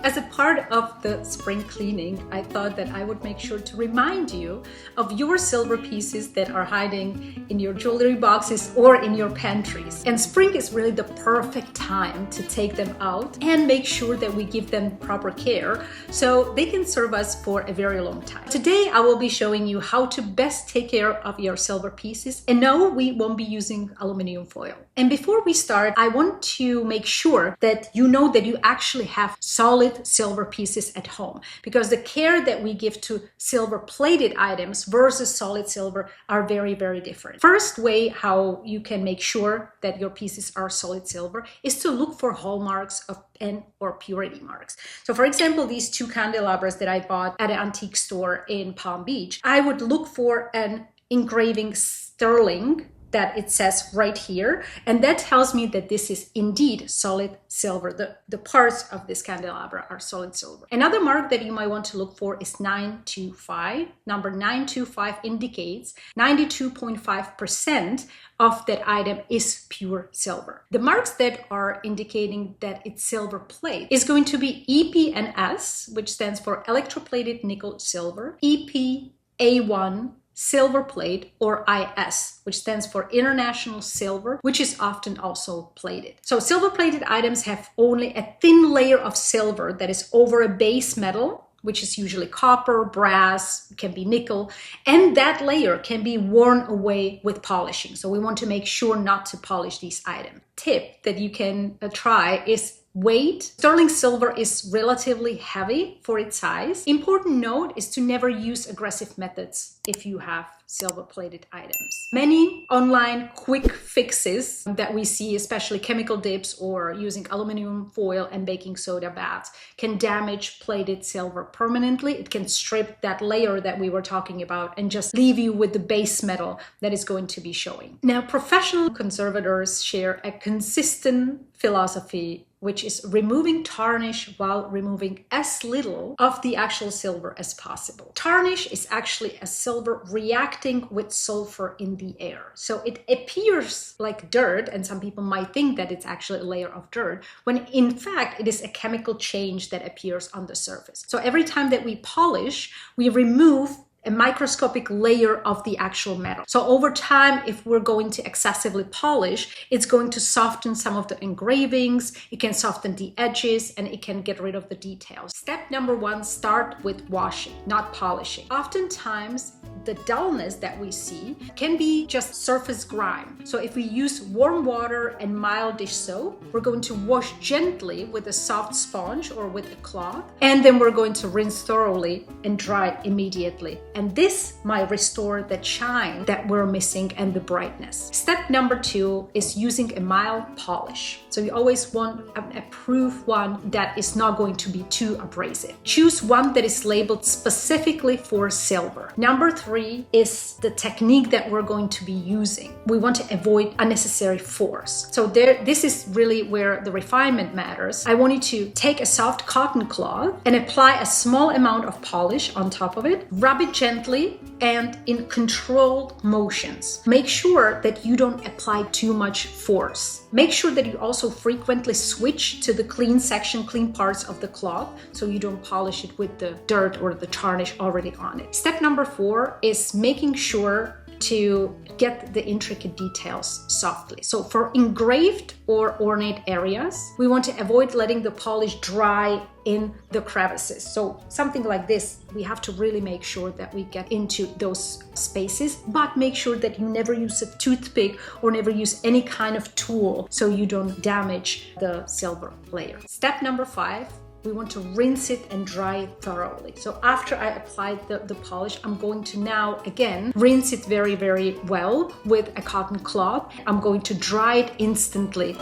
As a part of the spring cleaning, I thought that I would make sure to remind you of your silver pieces that are hiding in your jewelry boxes or in your pantries. And spring is really the perfect time to take them out and make sure that we give them proper care so they can serve us for a very long time. Today, I will be showing you how to best take care of your silver pieces. And no, we won't be using aluminum foil. And before we start, I want to make sure that you know that you actually have solid silver pieces at home, because the care that we give to silver plated items versus solid silver are very, very different. First way how you can make sure that your pieces are solid silver is to look for hallmarks or purity marks. So for example, these two candelabras that I bought at an antique store in Palm Beach, I would look for an engraving sterling that it says right here, and that tells me that this is indeed solid silver. The parts of this candelabra are solid silver. Another mark that you might want to look for is 925. Number 925 indicates 92.5% of that item is pure silver. The marks that are indicating that it's silver plate is going to be EP&S, which stands for electroplated nickel silver, EP-A1 silver plate, or IS, which stands for international silver, which is often also plated. So silver plated items have only a thin layer of silver that is over a base metal, which is usually copper, brass, can be nickel, and that layer can be worn away with polishing. So we want to make sure not to polish these items. Tip that you can try is weight. Sterling silver is relatively heavy for its size. Important note is to never use aggressive methods if you have silver plated items. Many online quick fixes that we see, especially chemical dips or using aluminum foil and baking soda baths, can damage plated silver permanently. It can strip that layer that we were talking about and just leave you with the base metal that is going to be showing. Now, professional conservators share a consistent philosophy, which is removing tarnish while removing as little of the actual silver as possible. Tarnish is actually a silver reacting with sulfur in the air. So it appears like dirt, and some people might think that it's actually a layer of dirt, when in fact it is a chemical change that appears on the surface. So every time that we polish, we remove a microscopic layer of the actual metal. So over time, if we're going to excessively polish, it's going to soften some of the engravings, it can soften the edges, and it can get rid of the details. Step number one, start with washing, not polishing. Oftentimes, the dullness that we see can be just surface grime. So if we use warm water and mild dish soap, we're going to wash gently with a soft sponge or with a cloth, and then we're going to rinse thoroughly and dry immediately. And this might restore the shine that we're missing and the brightness. Step number two is using a mild polish. So you always want an approved one that is not going to be too abrasive. Choose one that is labeled specifically for silver. Number three is the technique that we're going to be using. We want to avoid unnecessary force. So this is really where the refinement matters. I want you to take a soft cotton cloth and apply a small amount of polish on top of it. Rub it gently and in controlled motions. Make sure that you don't apply too much force. Make sure that you also frequently switch to the clean section, clean parts of the cloth, so you don't polish it with the dirt or the tarnish already on it. Step number four is making sure to get the intricate details softly. So for engraved or ornate areas, we want to avoid letting the polish dry in the crevices. So something like this, we have to really make sure that we get into those spaces, but make sure that you never use a toothpick or never use any kind of tool so you don't damage the silver layer. Step number five, we want to rinse it and dry it thoroughly. So after I applied the polish, I'm going to now again rinse it very, very well with a cotton cloth. I'm going to dry it instantly.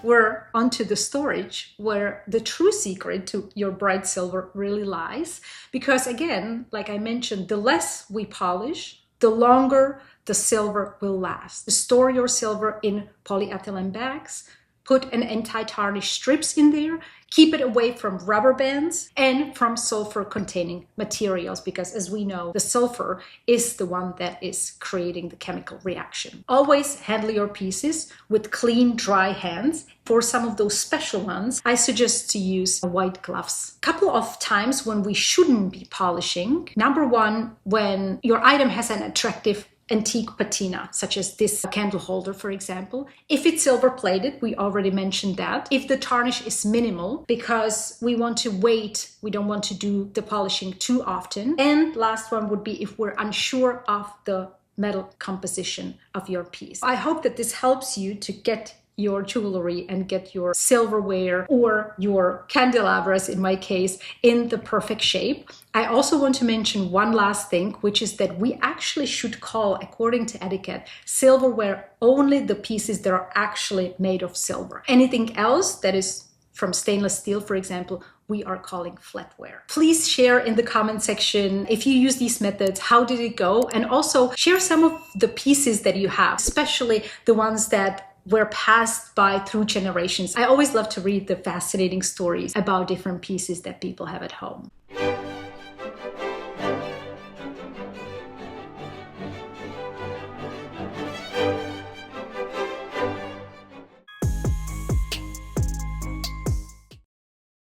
We're onto the storage, where the true secret to your bright silver really lies. Because again, like I mentioned, the less we polish, the longer the silver will last. Store your silver in polyethylene bags, put an anti-tarnish strips in there, Keep it away from rubber bands and from sulfur-containing materials, because as we know, the sulfur is the one that is creating the chemical reaction. Always handle your pieces with clean, dry hands. For some of those special ones, I suggest to use white gloves. A couple of times when we shouldn't be polishing. Number one, when your item has an attractive antique patina, such as this candle holder, for example. If it's silver plated, we already mentioned that. If the tarnish is minimal, because we want to wait, we don't want to do the polishing too often. And last one would be if we're unsure of the metal composition of your piece. I hope that this helps you to get your jewelry and get your silverware or your candelabras, in my case, in the perfect shape. I also want to mention one last thing, which is that we actually should call, according to etiquette, silverware only the pieces that are actually made of silver. Anything else that is from stainless steel, for example, we are calling flatware. Please share in the comment section if you use these methods, how did it go? And also share some of the pieces that you have, especially the ones that were passed by through generations. I always love to read the fascinating stories about different pieces that people have at home.